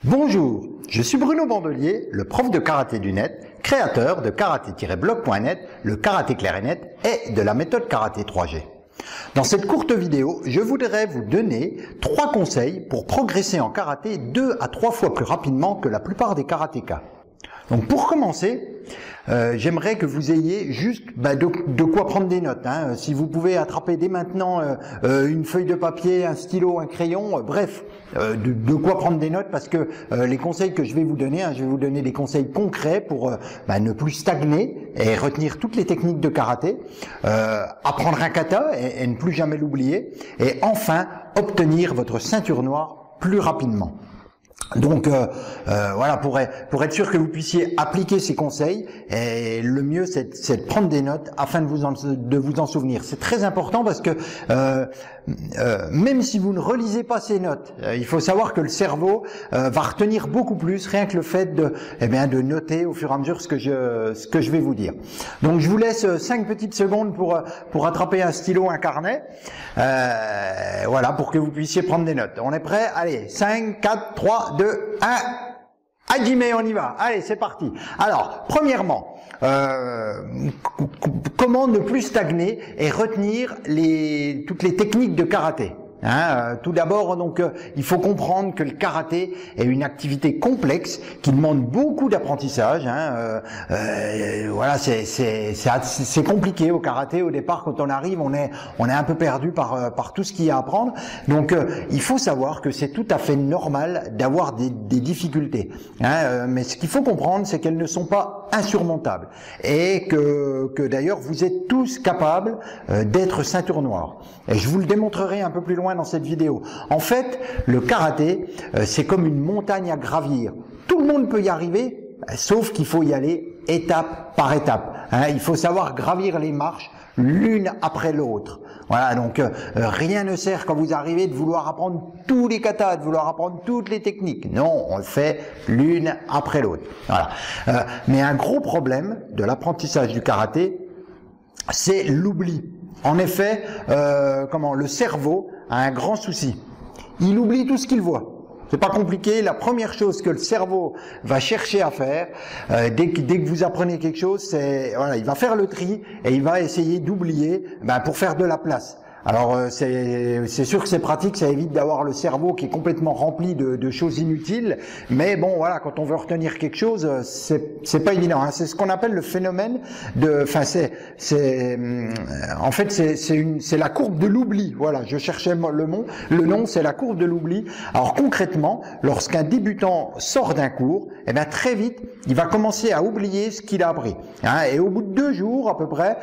Bonjour, je suis Bruno Bandelier, le prof de karaté du net, créateur de karaté-blog.net, le karaté clair et net et de la méthode karaté 3G. Dans cette courte vidéo, je voudrais vous donner 3 conseils pour progresser en karaté 2 à 3 fois plus rapidement que la plupart des karatékas. Donc pour commencer, j'aimerais que vous ayez juste de quoi prendre des notes. Si vous pouvez attraper dès maintenant une feuille de papier, un stylo, un crayon, bref, de quoi prendre des notes, parce que les conseils que je vais vous donner, je vais vous donner des conseils concrets pour ne plus stagner et retenir toutes les techniques de karaté, apprendre un kata et ne plus jamais l'oublier, et enfin obtenir votre ceinture noire plus rapidement. Donc voilà, pour être sûr que vous puissiez appliquer ces conseils, et le mieux c'est de prendre des notes afin de vous en souvenir. C'est très important parce que même si vous ne relisez pas ces notes, il faut savoir que le cerveau va retenir beaucoup plus, rien que le fait de noter au fur et à mesure ce que je vais vous dire. Donc je vous laisse 5 petites secondes pour attraper un stylo, un carnet, voilà, pour que vous puissiez prendre des notes. On est prêt? Allez, 5, 4, 3, 2, 1, Hajime, on y va. Allez, c'est parti. Alors, premièrement, comment ne plus stagner et retenir toutes les techniques de karaté? Tout d'abord, donc, il faut comprendre que le karaté est une activité complexe qui demande beaucoup d'apprentissage. Voilà, c'est compliqué au karaté. Au départ, quand on arrive, on est un peu perdu par tout ce qu'il y a à apprendre. Donc, il faut savoir que c'est tout à fait normal d'avoir des difficultés. Mais ce qu'il faut comprendre, c'est qu'elles ne sont pas insurmontables et que d'ailleurs, vous êtes tous capables d'être ceinture noire. Et je vous le démontrerai un peu plus loin dans cette vidéo. En fait, le karaté, c'est comme une montagne à gravir. Tout le monde peut y arriver, sauf qu'il faut y aller étape par étape. Il faut savoir gravir les marches l'une après l'autre. Voilà, donc rien ne sert quand vous arrivez de vouloir apprendre tous les katas, de vouloir apprendre toutes les techniques. Non, on le fait l'une après l'autre. Voilà. Mais un gros problème de l'apprentissage du karaté, c'est l'oubli. En effet, le cerveau a un grand souci. Il oublie tout ce qu'il voit. C'est pas compliqué. La première chose que le cerveau va chercher à faire, dès que vous apprenez quelque chose, il va faire le tri et il va essayer d'oublier, pour faire de la place. Alors c'est sûr que c'est pratique, ça évite d'avoir le cerveau qui est complètement rempli de choses inutiles, mais bon voilà, quand on veut retenir quelque chose, c'est pas évident. C'est ce qu'on appelle le phénomène en fait c'est la courbe de l'oubli. Voilà, je cherchais le nom, c'est la courbe de l'oubli. Alors concrètement, lorsqu'un débutant sort d'un cours, très vite il va commencer à oublier ce qu'il a appris. Et au bout de 2 jours à peu près,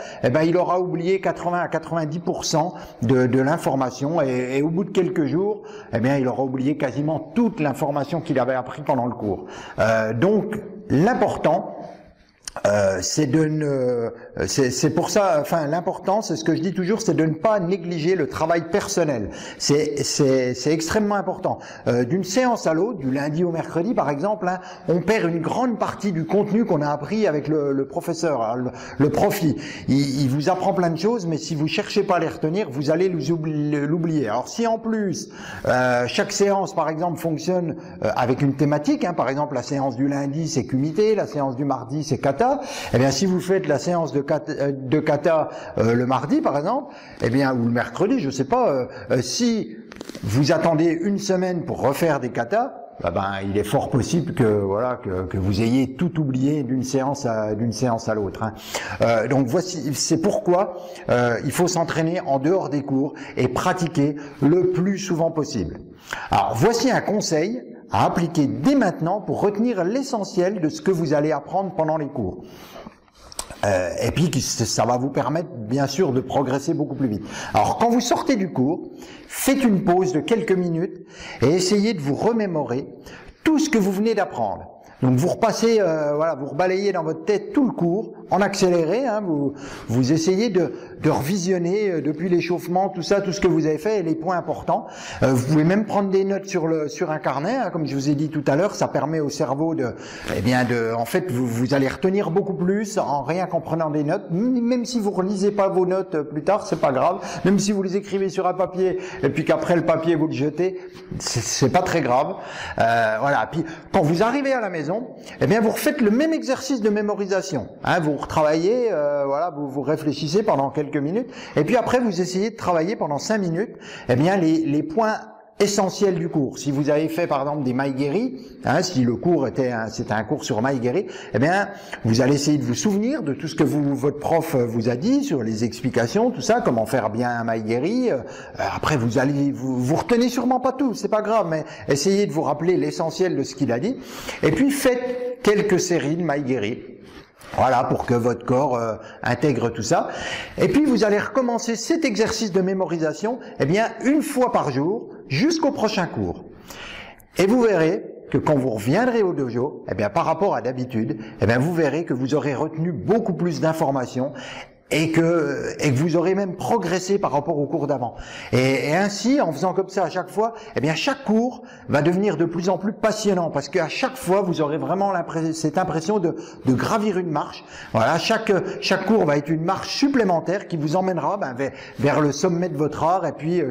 il aura oublié 80 à 90% de l'information, et au bout de quelques jours, il aura oublié quasiment toute l'information qu'il avait appris pendant le cours. Donc l'important, c'est pour ça, l'important, c'est ce que je dis toujours, c'est de ne pas négliger le travail personnel. C'est extrêmement important. D'une séance à l'autre, du lundi au mercredi par exemple, on perd une grande partie du contenu qu'on a appris avec le professeur. Alors, le prof, il vous apprend plein de choses, mais si vous cherchez pas à les retenir, vous allez l'oublier. Alors si en plus, chaque séance par exemple fonctionne avec une thématique, par exemple la séance du lundi c'est kumité, la séance du mardi c'est kata, si vous faites la séance de kata le mardi par exemple, ou le mercredi, je sais pas, si vous attendez une semaine pour refaire des katas, il est fort possible que vous ayez tout oublié d'une séance à l'autre. Donc voici, c'est pourquoi il faut s'entraîner en dehors des cours et pratiquer le plus souvent possible. Alors voici un conseil à appliquer dès maintenant pour retenir l'essentiel de ce que vous allez apprendre pendant les cours. Et puis ça va vous permettre bien sûr de progresser beaucoup plus vite. Alors quand vous sortez du cours, faites une pause de quelques minutes et essayez de vous remémorer tout ce que vous venez d'apprendre. Donc vous repassez, vous rebalayez dans votre tête tout le cours en accéléré, hein, vous essayez de revisionner depuis l'échauffement, tout ça, tout ce que vous avez fait et les points importants. Vous pouvez même prendre des notes sur un carnet, hein, comme je vous ai dit tout à l'heure, ça permet au cerveau en fait, vous allez retenir beaucoup plus rien qu'en prenant des notes, même si vous relisez pas vos notes plus tard, c'est pas grave, même si vous les écrivez sur un papier et puis qu'après le papier vous le jetez, c'est pas très grave. Voilà. Puis quand vous arrivez à la maison, eh bien vous refaites le même exercice de mémorisation. Hein, vous retravaillez, voilà, vous réfléchissez pendant quelques minutes, et puis après vous essayez de travailler pendant 5 minutes. Eh bien les points essentiel du cours. Si vous avez fait par exemple des Maïgueri, hein, si le cours c'était un cours sur Maïgueri, eh bien vous allez essayer de vous souvenir de tout ce que votre prof vous a dit sur les explications, tout ça, comment faire bien un Maïgueri. Après vous retenez sûrement pas tout, c'est pas grave, mais essayez de vous rappeler l'essentiel de ce qu'il a dit. Et puis faites quelques séries de Maïgueri. Voilà, pour que votre corps intègre tout ça. Et puis vous allez recommencer cet exercice de mémorisation, eh bien, une fois par jour, jusqu'au prochain cours. Et vous verrez que quand vous reviendrez au dojo, eh bien, par rapport à d'habitude, eh bien, vous verrez que vous aurez retenu beaucoup plus d'informations et que vous aurez même progressé par rapport au cours d'avant. Et ainsi, en faisant comme ça à chaque fois, eh bien chaque cours va devenir de plus en plus passionnant, parce qu'à chaque fois vous aurez vraiment cette impression de gravir une marche. Voilà, chaque cours va être une marche supplémentaire qui vous emmènera vers le sommet de votre art, et puis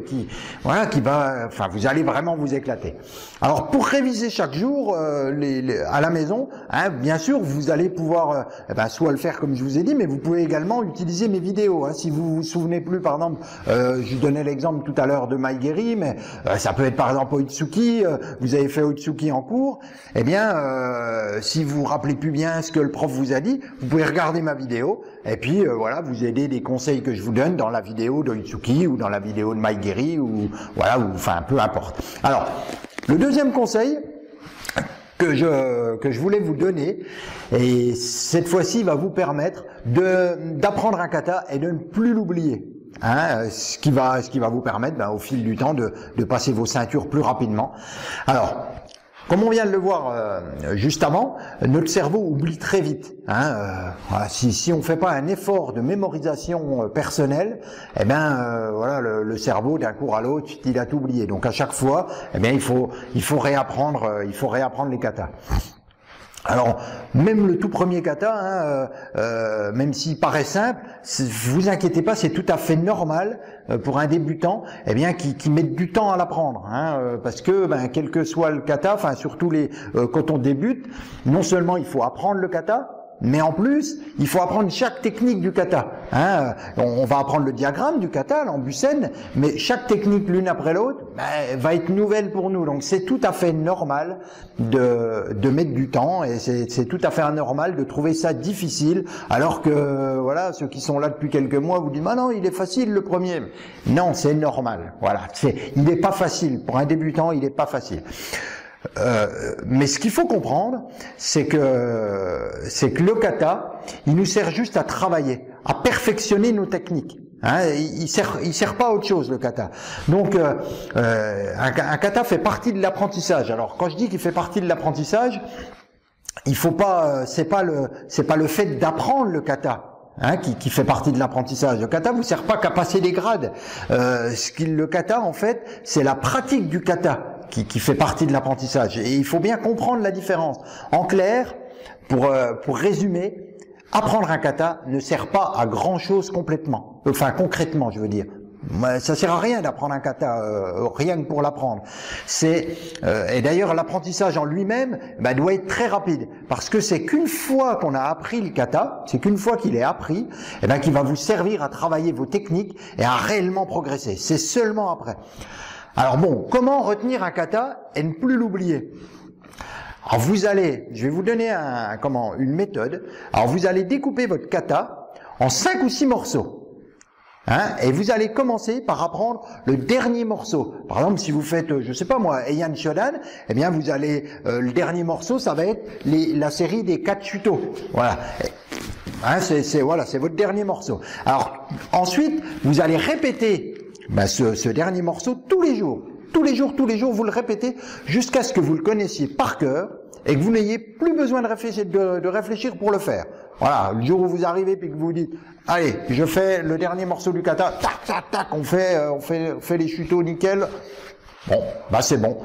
vous allez vraiment vous éclater. Alors pour réviser chaque jour à la maison, hein, bien sûr vous allez pouvoir soit le faire comme je vous ai dit, mais vous pouvez également utiliser mes vidéos. Hein. Si vous vous souvenez plus, par exemple, je donnais l'exemple tout à l'heure de Maïgueri, mais ça peut être par exemple Oitsuki. Vous avez fait Oitsuki en cours, eh bien, si vous vous rappelez plus bien ce que le prof vous a dit, vous pouvez regarder ma vidéo et puis voilà, vous aider des conseils que je vous donne dans la vidéo d'Oitsuki ou dans la vidéo de Maïgueri ou enfin peu importe. Alors, le deuxième conseil que je voulais vous donner, et cette fois-ci va vous permettre d'apprendre un kata et de ne plus l'oublier. Hein, ce qui va vous permettre au fil du temps de passer vos ceintures plus rapidement. Alors, comme on vient de le voir juste avant, notre cerveau oublie très vite. Hein, si on fait pas un effort de mémorisation personnelle, eh ben voilà, le cerveau d'un cours à l'autre, il a tout oublié. Donc à chaque fois, eh bien il faut réapprendre les katas. Alors, même le tout premier kata, même s'il paraît simple, vous inquiétez pas, c'est tout à fait normal pour un débutant, eh bien, qui mette du temps à l'apprendre, hein, parce que, quel que soit le kata, enfin surtout quand on débute, non seulement il faut apprendre le kata, mais en plus, il faut apprendre chaque technique du kata. Hein. On va apprendre le diagramme du kata, l'ambusen, mais chaque technique l'une après l'autre va être nouvelle pour nous. Donc c'est tout à fait normal de mettre du temps, et c'est tout à fait anormal de trouver ça difficile, alors que voilà, ceux qui sont là depuis quelques mois vous disent non, il est facile le premier. Non, c'est normal. Voilà, il n'est pas facile pour un débutant, il n'est pas facile. Mais ce qu'il faut comprendre, c'est que le kata, il nous sert juste à travailler, à perfectionner nos techniques. Hein, il sert pas à autre chose, le kata. Donc un kata fait partie de l'apprentissage. Alors quand je dis qu'il fait partie de l'apprentissage, il faut pas, c'est pas le fait d'apprendre le kata. Hein, qui fait partie de l'apprentissage. Le kata vous sert pas qu'à passer des grades. Le kata, en fait, c'est la pratique du kata qui fait partie de l'apprentissage. Et il faut bien comprendre la différence. En clair, pour résumer, apprendre un kata ne sert pas à grand chose concrètement, je veux dire. Ça sert à rien d'apprendre un kata, rien que pour l'apprendre. Et d'ailleurs l'apprentissage en lui-même doit être très rapide, parce que c'est qu'une fois qu'on a appris le kata, c'est qu'une fois qu'il est appris, qu'il va vous servir à travailler vos techniques et à réellement progresser. C'est seulement après. Alors bon, comment retenir un kata et ne plus l'oublier? Alors je vais vous donner une méthode. Alors vous allez découper votre kata en 5 ou 6 morceaux. Hein, et vous allez commencer par apprendre le dernier morceau. Par exemple, si vous faites, je sais pas moi, Heian Shodan, eh bien vous allez, le dernier morceau, ça va être la série des 4 chuto. Voilà. Hein, c'est votre dernier morceau. Alors ensuite, vous allez répéter ce dernier morceau tous les jours. Tous les jours, vous le répétez jusqu'à ce que vous le connaissiez par cœur et que vous n'ayez plus besoin de réfléchir pour le faire. Voilà, le jour où vous arrivez puis que vous dites, allez, je fais le dernier morceau du kata, tac, tac, tac, on fait les chutos nickel. Bon, bah c'est bon.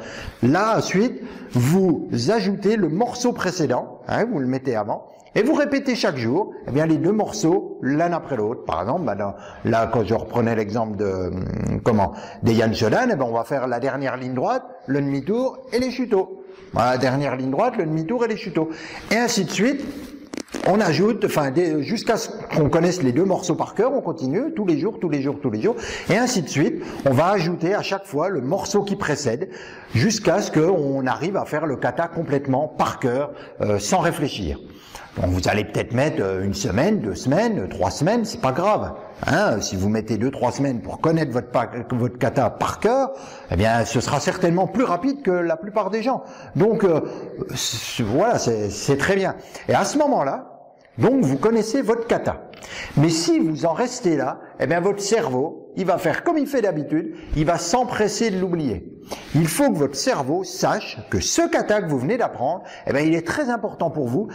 Là, ensuite, vous ajoutez le morceau précédent, hein, vous le mettez avant, et vous répétez chaque jour, eh bien les deux morceaux l'un après l'autre. Par exemple, là quand je reprenais l'exemple des Yan Shodan, eh ben on va faire la dernière ligne droite, le demi-tour et les chutos. Voilà, dernière ligne droite, le demi-tour et les chutos. Et ainsi de suite. On ajoute, jusqu'à ce qu'on connaisse les deux morceaux par cœur, on continue tous les jours, et ainsi de suite. On va ajouter à chaque fois le morceau qui précède, jusqu'à ce qu'on arrive à faire le kata complètement par cœur, sans réfléchir. Donc vous allez peut-être mettre une semaine, 2 semaines, 3 semaines, c'est pas grave. Hein, si vous mettez 2-3 semaines pour connaître votre kata par cœur, eh bien, ce sera certainement plus rapide que la plupart des gens. Donc, voilà, c'est très bien. Et à ce moment-là, donc, vous connaissez votre kata. Mais si vous en restez là, eh bien, votre cerveau, il va faire comme il fait d'habitude, il va s'empresser de l'oublier. Il faut que votre cerveau sache que ce kata que vous venez d'apprendre, eh bien, il est très important pour vous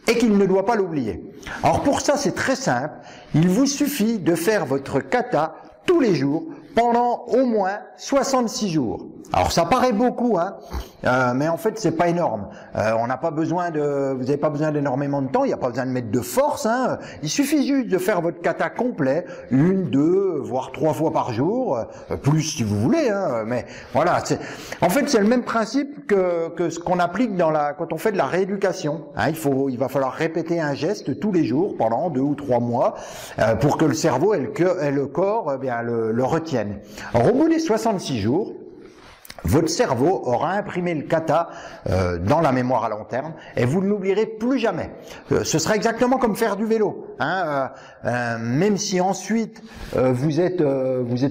et qu'il ne doit pas l'oublier. Alors pour ça, c'est très simple. Il vous suffit de faire votre kata tous les jours pendant au moins 66 jours. Alors ça paraît beaucoup, hein, mais en fait c'est pas énorme. On n'a pas besoin vous n'avez pas besoin d'énormément de temps, il n'y a pas besoin de mettre de force. Hein. Il suffit juste de faire votre kata complet, 1, 2, voire 3 fois par jour, plus si vous voulez. Hein, mais voilà, en fait c'est le même principe que ce qu'on applique quand on fait de la rééducation. Hein, il va falloir répéter un geste tous les jours pendant 2 ou 3 mois pour que le cerveau et le corps le retiennent. Alors au bout des 66 jours, votre cerveau aura imprimé le kata dans la mémoire à long terme et vous ne l'oublierez plus jamais. Ce sera exactement comme faire du vélo. Hein, même si ensuite vous êtes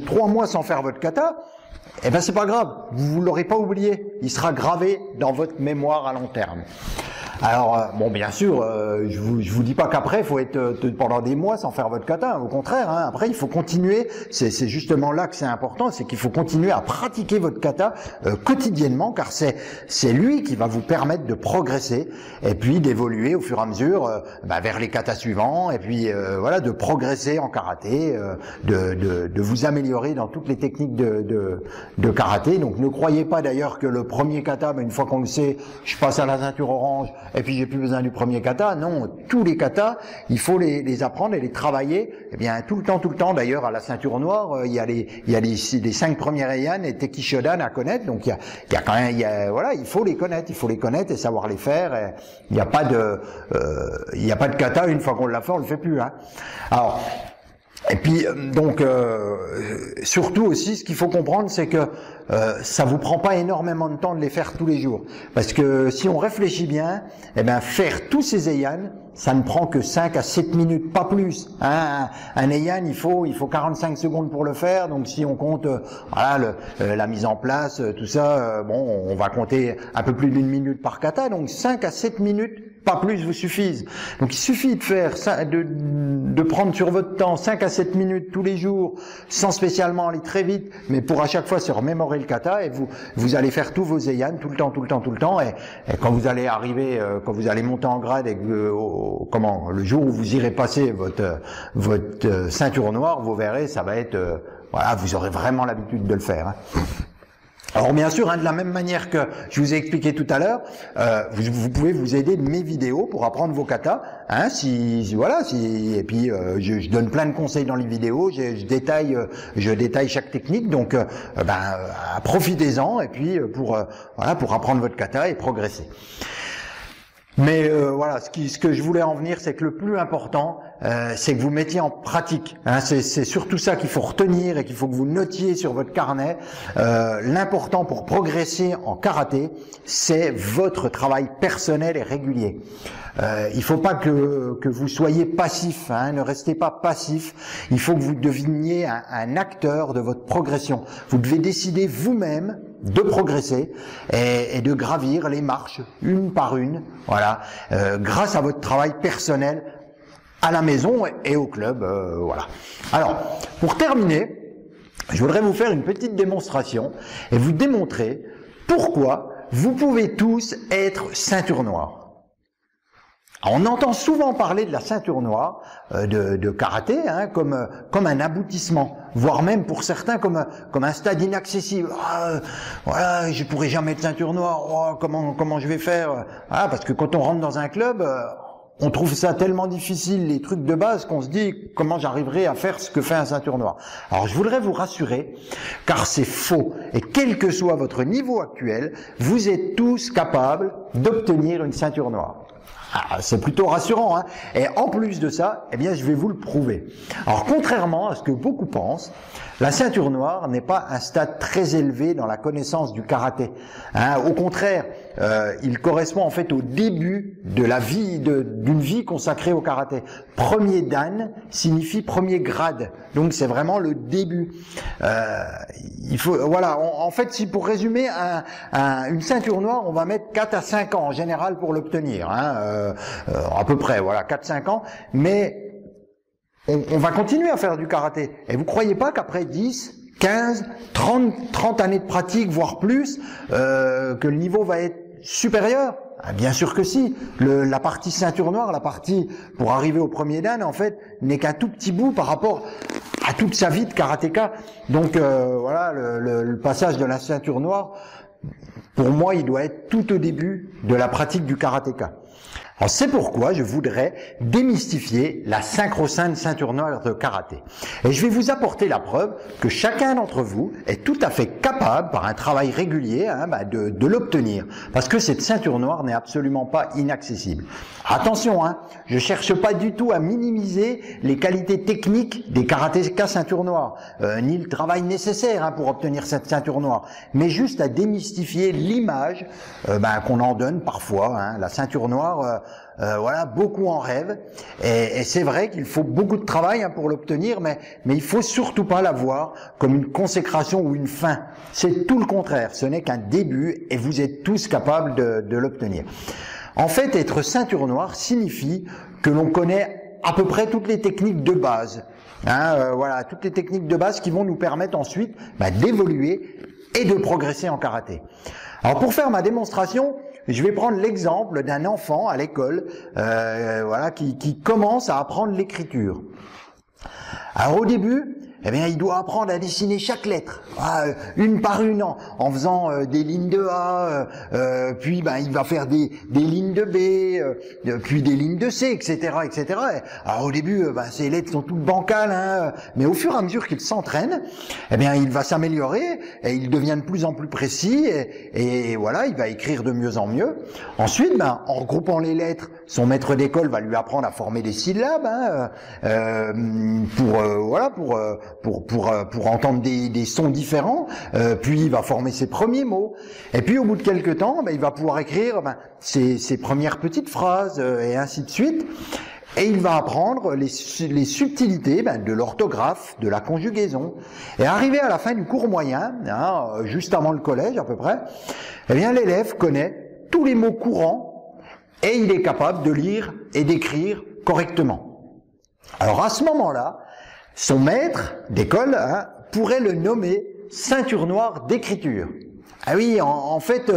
3 mois sans faire votre kata, eh ben c'est pas grave, vous l'aurez pas oublié. Il sera gravé dans votre mémoire à long terme. Alors bon, bien sûr, je vous dis pas qu'après il faut être pendant des mois sans faire votre kata. Au contraire, hein, après il faut continuer. C'est justement là que c'est important, c'est qu'il faut continuer à pratiquer votre kata quotidiennement, car c'est lui qui va vous permettre de progresser et puis d'évoluer au fur et à mesure vers les katas suivants et puis voilà, de progresser en karaté, de vous améliorer dans toutes les techniques de karaté. Donc ne croyez pas d'ailleurs que le premier kata, une fois qu'on le sait, je passe à la ceinture orange et puis j'ai plus besoin du premier kata. Non, tous les katas, il faut les apprendre et les travailler. Eh bien tout le temps. D'ailleurs à la ceinture noire, il y a les 5 premières Heian et Teki Shodan à connaître. Donc il y a quand même, voilà, il faut les connaître et savoir les faire. Il n'y a pas de kata, une fois qu'on l'a fait, on le fait plus. Hein. Alors et puis donc surtout aussi, ce qu'il faut comprendre, c'est que ça vous prend pas énormément de temps de les faire tous les jours, parce que si on réfléchit bien, eh ben faire tous ces Heian, ça ne prend que 5 à 7 minutes, pas plus. Hein. Un Heian, il faut 45 secondes pour le faire. Donc si on compte la mise en place, tout ça, on va compter un peu plus d'1 minute par kata. Donc 5 à 7 minutes, pas plus, vous suffisent. Donc il suffit de faire de prendre sur votre temps 5 à 7 minutes tous les jours, sans spécialement aller très vite, mais pour à chaque fois se remémorer le kata, et vous allez faire tous vos Heian tout le temps, et quand vous allez arriver, quand vous allez monter en grade et le jour où vous irez passer votre ceinture noire, vous verrez, ça va être vous aurez vraiment l'habitude de le faire. Hein. Alors bien sûr, de la même manière que je vous ai expliqué tout à l'heure, vous pouvez vous aider de mes vidéos pour apprendre vos katas. Hein, et puis je donne plein de conseils dans les vidéos, je détaille chaque technique. Donc profitez-en et puis pour apprendre votre kata et progresser. Mais ce que je voulais en venir, c'est que le plus important, c'est que vous mettiez en pratique. Hein, c'est surtout ça qu'il faut retenir et qu'il faut que vous notiez sur votre carnet. L'important pour progresser en karaté, c'est votre travail personnel et régulier. Il faut pas que vous soyez passif, hein, ne restez pas passif. Il faut que vous deveniez un acteur de votre progression. Vous devez décider vous-même de progresser et de gravir les marches une par une, grâce à votre travail personnel à la maison et au club, voilà. Alors, pour terminer, je voudrais vous faire une petite démonstration et vous démontrer pourquoi vous pouvez tous être ceinture noire. On entend souvent parler de la ceinture noire de karaté comme un aboutissement, voire même pour certains comme un stade inaccessible. Voilà, je pourrai jamais être ceinture noire. Oh, comment je vais faire? Parce que quand on rentre dans un club, on trouve ça tellement difficile, les trucs de base, qu'on se dit comment j'arriverai à faire ce que fait un ceinture noire. Alors je voudrais vous rassurer, car c'est faux. Et quel que soit votre niveau actuel, vous êtes tous capables d'obtenir une ceinture noire. C'est plutôt rassurant, hein. Et en plus de ça, eh bien, je vais vous le prouver. Alors, contrairement à ce que beaucoup pensent, la ceinture noire n'est pas un stade très élevé dans la connaissance du karaté. Au contraire, il correspond en fait au début de la vie, d'une vie consacrée au karaté. Premier dan signifie premier grade, donc c'est vraiment le début. Il faut, voilà, en fait, si pour résumer, une ceinture noire, on va mettre 4 à 5 ans en général pour l'obtenir, à peu près, voilà, 4-5 ans, mais on va continuer à faire du karaté. Et vous croyez pas qu'après 10, 15, 30 années de pratique, voire plus, que le niveau va être supérieur? Bien sûr que si. La partie ceinture noire, la partie pour arriver au premier dan, en fait, n'est qu'un tout petit bout par rapport à toute sa vie de karatéka. Donc voilà, le passage de la ceinture noire, pour moi, il doit être tout au début de la pratique du karatéka. Alors c'est pourquoi je voudrais démystifier la sacro-sainte ceinture noire de karaté. Et je vais vous apporter la preuve que chacun d'entre vous est tout à fait capable, par un travail régulier, de l'obtenir. Parce que cette ceinture noire n'est absolument pas inaccessible. Attention, je cherche pas du tout à minimiser les qualités techniques des karatékas ceinture noire, ni le travail nécessaire pour obtenir cette ceinture noire, mais juste à démystifier l'image qu'on en donne parfois. La ceinture noire, voilà, beaucoup en rêvent, et c'est vrai qu'il faut beaucoup de travail pour l'obtenir, mais il faut surtout pas la voir comme une consécration ou une fin. C'est tout le contraire, ce n'est qu'un début, et vous êtes tous capables de l'obtenir. En fait, être ceinture noire signifie que l'on connaît à peu près toutes les techniques de base. Voilà, toutes les techniques de base qui vont nous permettre ensuite d'évoluer et de progresser en karaté. Alors pour faire ma démonstration, je vais prendre l'exemple d'un enfant à l'école, voilà, qui commence à apprendre l'écriture. Alors au début, il doit apprendre à dessiner chaque lettre, une par une, en faisant des lignes de A, puis il va faire des lignes de B, puis des lignes de C, etc., etc. Alors au début, ces lettres sont toutes bancales, mais au fur et à mesure qu'il s'entraîne, il va s'améliorer et il devient de plus en plus précis, et voilà, il va écrire de mieux en mieux. Ensuite, en regroupant les lettres, son maître d'école va lui apprendre à former des syllabes, pour entendre des sons différents, puis il va former ses premiers mots, et puis au bout de quelques temps, il va pouvoir écrire ses premières petites phrases, et ainsi de suite, et il va apprendre les subtilités de l'orthographe, de la conjugaison, et arrivé à la fin du cours moyen, juste avant le collège à peu près, l'élève connaît tous les mots courants, et il est capable de lire et d'écrire correctement. Alors à ce moment-là, son maître d'école pourrait le nommer ceinture noire d'écriture. Ah oui, en fait,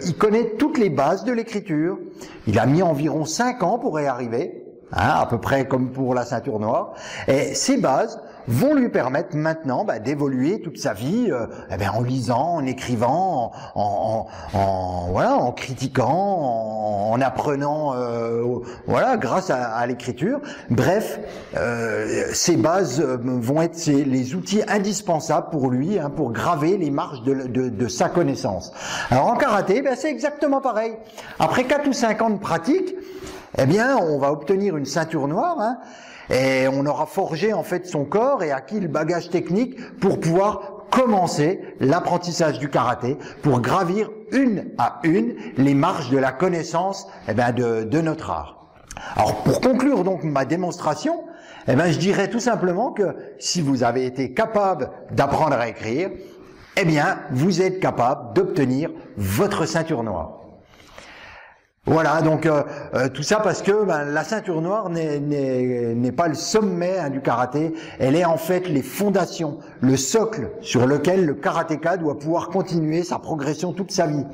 il connaît toutes les bases de l'écriture. Il a mis environ 5 ans pour y arriver, à peu près comme pour la ceinture noire. Et ces bases vont lui permettre maintenant d'évoluer toute sa vie, en lisant, en écrivant, en critiquant, en apprenant, grâce à l'écriture. Bref, ces bases vont être les outils indispensables pour lui, pour graver les marches de sa connaissance. Alors en karaté, c'est exactement pareil. Après 4 ou 5 ans de pratique, on va obtenir une ceinture noire, et on aura forgé en fait son corps et acquis le bagage technique pour pouvoir commencer l'apprentissage du karaté, pour gravir une à une les marches de la connaissance de notre art. Alors pour conclure donc ma démonstration, je dirais tout simplement que si vous avez été capable d'apprendre à écrire, vous êtes capable d'obtenir votre ceinture noire. Voilà, donc tout ça parce que la ceinture noire n'est pas le sommet du karaté, elle est en fait les fondations, le socle sur lequel le karatéka doit pouvoir continuer sa progression toute sa vie.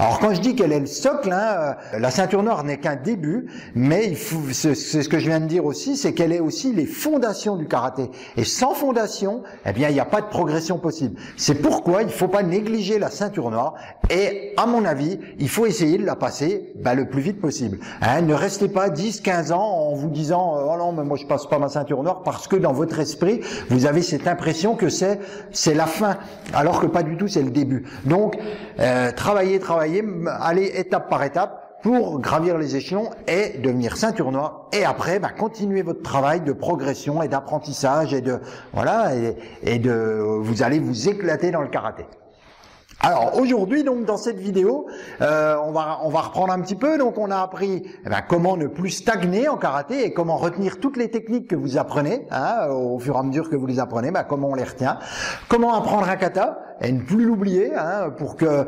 Alors quand je dis qu'elle est le socle, la ceinture noire n'est qu'un début, mais c'est ce que je viens de dire aussi, c'est qu'elle est aussi les fondations du karaté. Et sans fondation, eh bien il n'y a pas de progression possible. C'est pourquoi il ne faut pas négliger la ceinture noire et à mon avis, il faut essayer de la passer le plus vite possible. Ne restez pas 10-15 ans en vous disant oh non mais moi je passe pas ma ceinture noire, parce que dans votre esprit vous avez cette impression que c'est la fin, alors que pas du tout, c'est le début. Donc travaillez, allez étape par étape pour gravir les échelons et devenir ceinture noire, et après continuez votre travail de progression et d'apprentissage et vous allez vous éclater dans le karaté. Alors aujourd'hui, donc dans cette vidéo, on va reprendre un petit peu. Donc on a appris comment ne plus stagner en karaté et comment retenir toutes les techniques que vous apprenez au fur et à mesure que vous les apprenez. Comment on les retient, comment apprendre un kata et ne plus l'oublier pour que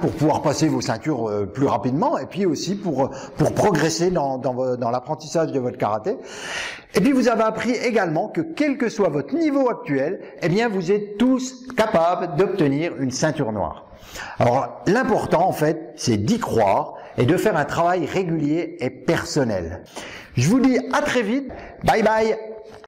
pour pouvoir passer vos ceintures plus rapidement, et puis aussi pour progresser dans l'apprentissage de votre karaté. Et puis vous avez appris également que quel que soit votre niveau actuel, eh bien vous êtes tous capables d'obtenir une ceinture noire. Alors l'important en fait, c'est d'y croire et de faire un travail régulier et personnel. Je vous dis à très vite, bye bye.